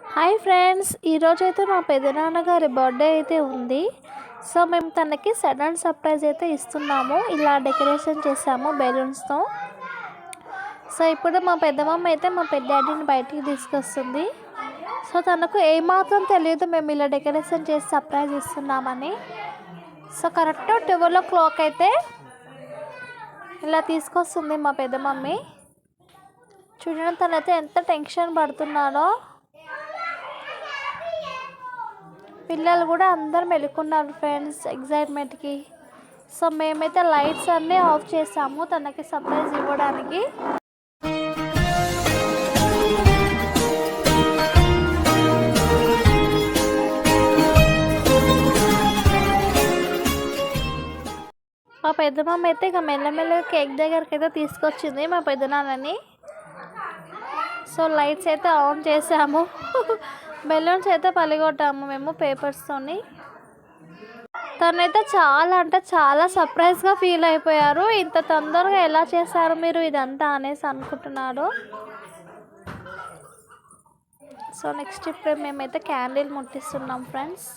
Hi friends, ఈరోజైతే మా పెదనాన్నగారి birthday అయితే ఉంది. సో మేము తనకి సడన్ సర్ప్రైజ్ అయితే ఇస్తున్నాము. ఇలా డెకరేషన్ చేసాము బెలూన్స్తో. సో ఇప్పుడు మా పెద్దమమ్మ అయితే మా పెద్దాడిని బయటికి తీసుకొస్తుంది. సో తనకు ఏమాత్రం తెలియదు మేము ఇలా డెకరేషన్ చేసి సర్ప్రైజ్ ఇస్తున్నామని. సో కరెక్ట్ 12 o'clock అయితే ఇలా తీసుకొస్తుంది మా పెద్దమమ్మీ. చూడడం తనైతే ఎంత టెన్షన్ పడుతున్నాడో. పిల్లలు కూడా అందరు మెలుకున్నారు ఫ్రెండ్స్ ఎగ్జైట్మెంట్కి. సో మేమైతే లైట్స్ అన్నీ ఆఫ్ చేసాము తనకి సర్ప్రైజ్ ఇవ్వడానికి. మా పెద్దమ్మ అయితే ఇక మెల్లమెల్లగా కేక్ దగ్గరికి అయితే తీసుకొచ్చింది మా పెద్దనాన్నని. సో లైట్స్ అయితే ఆన్ చేసాము. బెలూన్స్ అయితే పలిగొట్టాము మేము పేపర్స్తోని. తనైతే చాలా అంటే చాలా సర్ప్రైజ్గా ఫీల్ అయిపోయారు. ఇంత తొందరగా ఎలా చేశారు మీరు ఇదంతా అనేసి అనుకుంటున్నాడు. సో నెక్స్ట్ ఇప్పుడు మేమైతే క్యాండిల్ ముట్టిస్తున్నాం ఫ్రెండ్స్.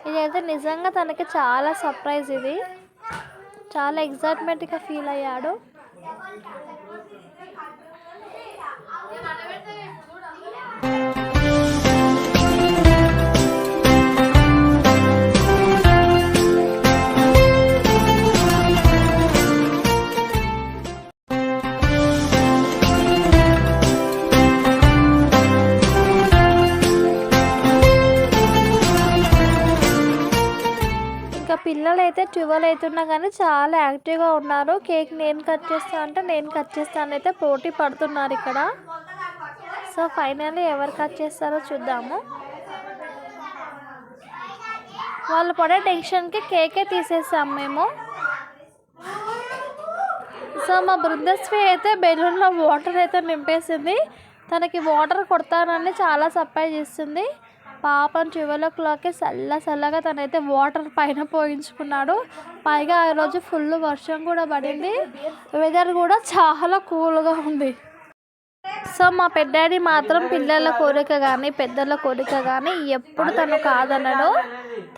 ఇదైతే నిజంగా తనకి చాలా సర్ప్రైజ్. ఇది చాలా ఎగ్జైట్మెంట్గా ఫీల్ అయ్యాడు. ఇంకా పిల్లలు అయితే 12 అవుతున్నా కానీ చాలా యాక్టివ్గా ఉన్నారు. కేక్ నేను కట్ చేస్తా అంటే నేను కట్ చేస్తాను అయితే పోటీ పడుతున్నారు ఇక్కడ. సో ఫైనల్లీ ఎవరు కట్ చేస్తారో చూద్దాము. వాళ్ళు పడే టెన్షన్కి కేకే తీసేసాం మేము. సో మా బృందశ్రీ అయితే బెలూన్లో వాటర్ అయితే నింపేసింది. తనకి వాటర్ కొడతానని చాలా సర్ప్రైజ్ ఇస్తుంది. పాపం 12 o'clockకి చల్లగా తనైతే వాటర్ పైన పోయించుకున్నాడు. పైగా ఆ రోజు ఫుల్ వర్షం కూడా పడింది. వెదర్ కూడా చాలా కూల్గా ఉంది. సో మా పెద్దాడి మాత్రం పిల్లల కోరిక కానీ పెద్దల కోరిక కానీ ఎప్పుడు తను కాదనడు.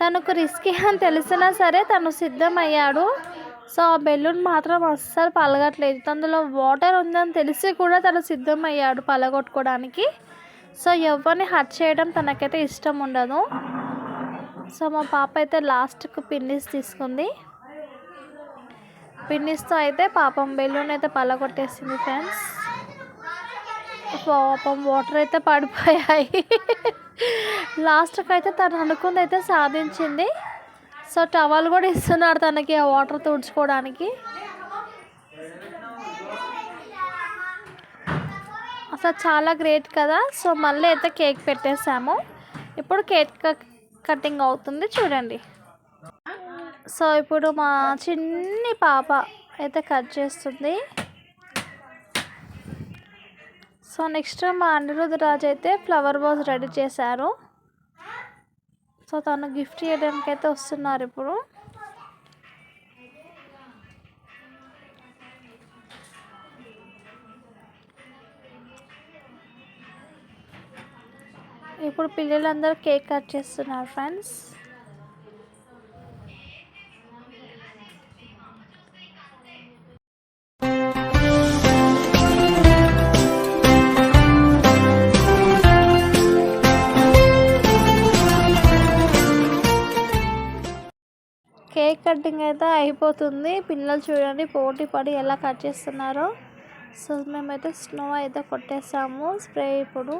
తనకు రిస్కీ అని తెలిసినా సరే తను సిద్ధమయ్యాడు. సో ఆ బెలూన్ మాత్రం అస్సలు పలగట్లేదు. అందులో వాటర్ ఉందని తెలిసి కూడా తను సిద్ధమయ్యాడు పలగొట్టుకోవడానికి. సో ఎవరిని హర్ట్ చేయడం తనకైతే ఇష్టం ఉండదు. సో మా పాప అయితే లాస్ట్కు పిన్నిస్ తీసుకుంది. పిన్నిస్తో అయితే పాపం బెలూన్ అయితే పలగొట్టేసింది ఫ్రెండ్స్. పాపం వాటర్ అయితే పడిపోయాయి. లాస్ట్కి అయితే తను అనుకుంది అయితే సాధించింది. సో టవల్ కూడా ఇస్తున్నాడు తనకి ఆ వాటర్ తుడుచుకోవడానికి. అసలు చాలా గ్రేట్ కదా. సో మళ్ళీ అయితే కేక్ పెట్టేసాము. ఇప్పుడు కేక్ కటింగ్ అవుతుంది చూడండి. సో ఇప్పుడు మా చిన్ని పాప అయితే కట్ చేస్తుంది. సో నెక్స్ట్ మా అనిరుద్ రాజ్ అయితే ఫ్లవర్ వాజ్ రెడీ చేశారు. సో తను గిఫ్ట్ ఇవ్వడానికి అయితే వస్తున్నారు ఇప్పుడు. ఇప్పుడు పిల్లలందరూ కేక్ కట్ చేస్తున్నారు ఫ్రెండ్స్. కేక్ కటింగ్ అయితే అయిపోతుంది. పిల్లలు చూడండి పోటీ పడి ఎలా కట్ చేస్తున్నారో. సో మేమైతే స్నో అయితే కొట్టేసాము స్ప్రే. ఇప్పుడు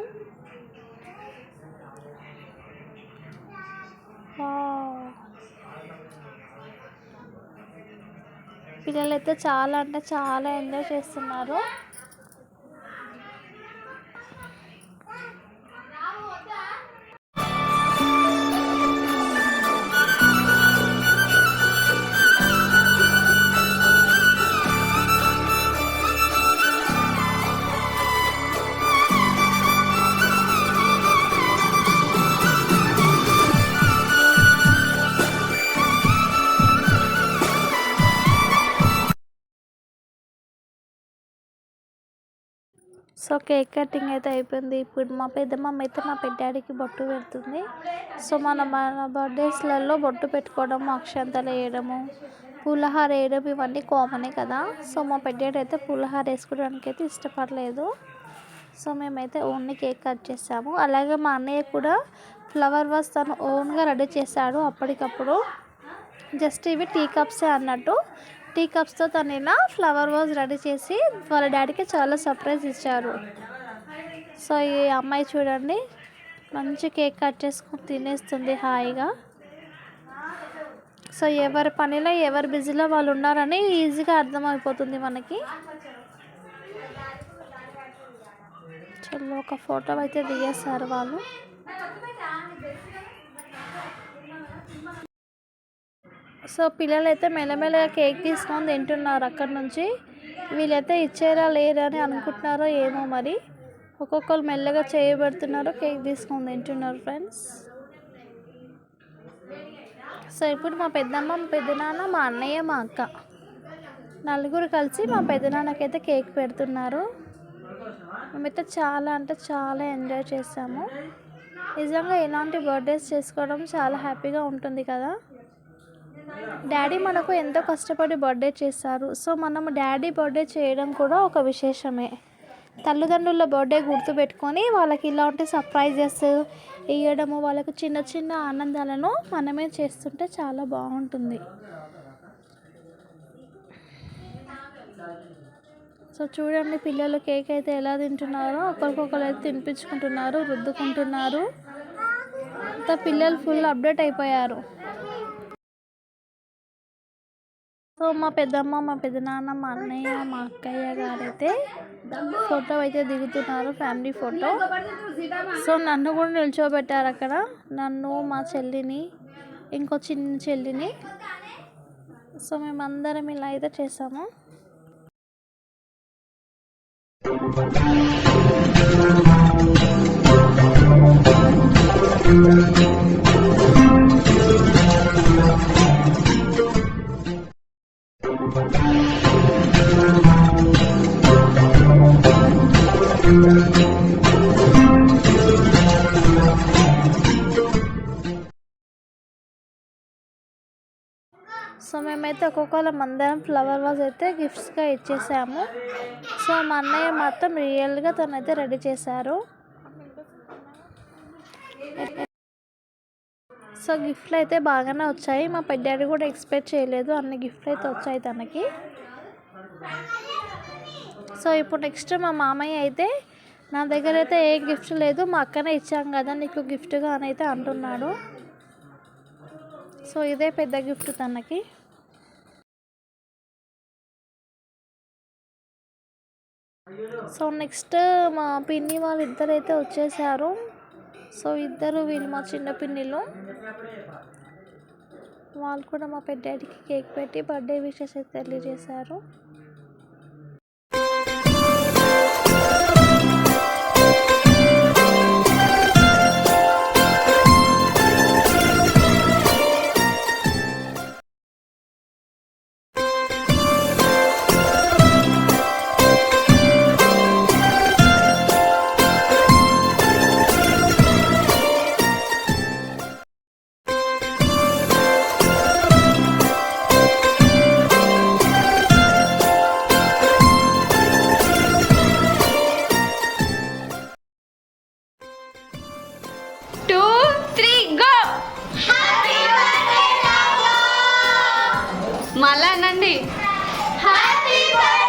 పిల్లలు అయితే చాలా అంటే చాలా ఎంజాయ్ చేస్తున్నారు. సో కేక్ కటింగ్ అయితే అయిపోయింది. ఇప్పుడు మా పెద్దమ్మ అయితే మా పెద్దాడికి బొట్టు పెడుతుంది. సో మన బర్త్డేస్లలో బొట్టు పెట్టుకోవడము, అక్షంతలు వేయడము, పులిహోర వేయడం ఇవన్నీ కామనే కదా. సో మా పెద్దాడు అయితే పులిహోర వేసుకోవడానికి అయితే ఇష్టపడలేదు. సో మేమైతే ఓన్లీ కేక్ కట్ చేసాము. అలాగే మా అన్నయ్య కూడా ఫ్లవర్ వాస్ తను ఓన్గా రెడీ చేశాడు అప్పటికప్పుడు. జస్ట్ ఇవి టీ కప్సే అన్నట్టు. టీ కప్స్తో తను ఇలా ఫ్లవర్ వాజ్ రెడీ చేసి వాళ్ళ డాడీకి చాలా సర్ప్రైజ్ ఇచ్చారు. సో ఈ అమ్మాయి చూడండి మంచి కేక్ కట్ చేసుకొని తినేస్తుంది హాయిగా. సో ఎవరి పనిలో ఎవరి బిజీలో వాళ్ళు ఉన్నారని ఈజీగా అర్థమైపోతుంది మనకి. చలో ఒక ఫోటో అయితే దిగేస్తారు వాళ్ళు. సో పిల్లలైతే మెల్లమెల్లగా కేక్ తీసుకొని తింటున్నారు అక్కడ నుంచి. వీళ్ళైతే ఇచ్చేరా లేరా అని అనుకుంటున్నారో ఏమో మరి. ఒక్కొక్కరు మెల్లగా చేయబెడుతున్నారు, కేక్ తీసుకొని తింటున్నారు ఫ్రెండ్స్. సో ఇప్పుడు మా పెద్దమ్మ, మా పెద్దనాన్న, మా అన్నయ్య, మా అక్క నలుగురు కలిసి మా పెద్దనాన్నకైతే కేక్ పెడుతున్నారు. మేమైతే చాలా అంటే చాలా ఎంజాయ్ చేసాము. నిజంగా ఇలాంటి బర్త్డేస్ చేసుకోవడం చాలా హ్యాపీగా ఉంటుంది కదా. డాడీ మనకు ఎంతో కష్టపడి బర్త్డే చేస్తారు. సో మనం డాడీ బర్త్డే చేయడం కూడా ఒక విశేషమే. తల్లిదండ్రుల బర్త్డే గుర్తుపెట్టుకొని వాళ్ళకి ఇలాంటి సర్ప్రైజెస్ ఇవ్వడము, వాళ్ళకు చిన్న చిన్న ఆనందాలను మనమే చేస్తుంటే చాలా బాగుంటుంది. సో చూడండి పిల్లలు కేక్ అయితే ఎలా తింటున్నారో, ఒకరికొకరు అయితే తినిపించుకుంటున్నారు, రుద్దుకుంటున్నారు. అంతా పిల్లలు ఫుల్ అప్డేట్ అయిపోయారు. సో మా పెద్దమ్మ, మా పెద్దనాన్న, మా అన్నయ్య, మా అక్కయ్య గారైతే ఫోటో అయితే దిగుతున్నారు, ఫ్యామిలీ ఫోటో. సో నన్ను కూడా నిల్చోబెట్టారు అక్కడ, నన్ను, మా చెల్లిని, ఇంకో చిన్న చెల్లిని. సో మేమందరం ఇలా అయితే చేసాము. సో మేమైతే ఒక్కొక్కళ్ళం అందరం ఫ్లవర్ వాజ్ అయితే గిఫ్ట్స్గా ఇచ్చేసాము. సో మా అన్నయ్య మాత్రం రియల్గా తనైతే రెడీ చేశారు. సో గిఫ్ట్లు అయితే బాగానే వచ్చాయి. మా పెద్దాడి కూడా ఎక్స్పెక్ట్ చేయలేదు అన్ని గిఫ్ట్లు అయితే వచ్చాయి తనకి. సో ఇప్పుడు నెక్స్ట్ మా మామయ్య అయితే నా దగ్గర అయితే ఏ గిఫ్ట్ లేదు, మా అక్కనే ఇచ్చాం కదా నీకు గిఫ్ట్గా అని అయితే అంటున్నాడు. సో ఇదే పెద్ద గిఫ్ట్ తనకి. సో నెక్స్ట్ మా పిన్ని వాళ్ళు ఇద్దరైతే వచ్చేసారు. సో వీళ్ళు మా చిన్న పిన్నిలు. వాళ్ళు కూడా మా పెద్దాడికి కేక్ పెట్టి బర్త్డే విషెస్ అయితే తెలియజేశారు. మళ్ళా అనండి హ్యాపీ బర్త్డే.